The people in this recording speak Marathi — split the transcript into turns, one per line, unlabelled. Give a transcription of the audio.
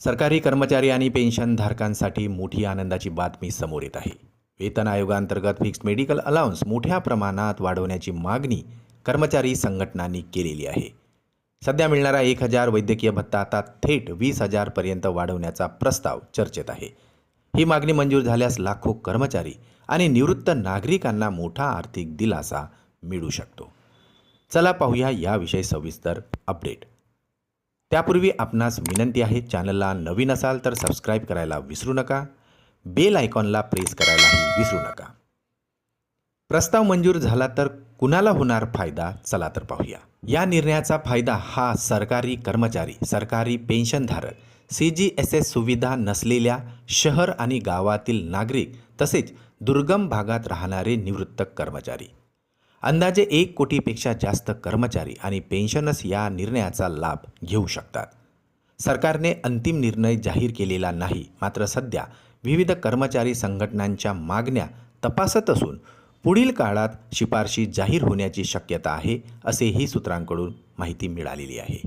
सरकारी कर्मचारी आणि पेन्शनधारकांसाठी मोठी आनंदाची बातमी समोर येत आहे. वेतन आयोगांतर्गत फिक्स्ड मेडिकल अलाउन्स मोठ्या प्रमाणात वाढवण्याची मागणी कर्मचारी संघटनांनी केलेली आहे. सध्या मिळणारा 1,000 वैद्यकीय भत्ता आता थेट 20,000 पर्यंत वाढवण्याचा प्रस्ताव चर्चेत आहे. ही मागणी मंजूर झाल्यास लाखो कर्मचारी आणि निवृत्त नागरिकांना मोठा आर्थिक दिलासा मिळू शकतो. चला पाहूया याविषयी सविस्तर अपडेट. त्यापूर्वी आपणास विनंती आहे, चॅनलला नवीन असाल तर सबस्क्राईब करायला विसरू नका, बेल आयकॉनला प्रेस करायलाही विसरू नका. प्रस्ताव मंजूर झाला तर कुणाला होणार फायदा, चला तर पाहूया. या निर्णयाचा फायदा हा सरकारी कर्मचारी, सरकारी पेन्शनधारक, CGSS सुविधा नसलेल्या शहर आणि गावातील नागरिक तसेच दुर्गम भागात राहणारे निवृत्त कर्मचारी, अंदाजे 1 कोटीपेक्षा जास्त कर्मचारी आणि पेन्शनर्स या निर्णयाचा लाभ घेऊ शकतात. सरकारने अंतिम निर्णय जाहीर केलेला नाही, मात्र सध्या विविध कर्मचारी संघटनांच्या मागण्या तपासत असून पुढील काळात शिफारशी जाहीर होण्याची शक्यता आहे, असेही सूत्रांकडून माहिती मिळालेली आहे.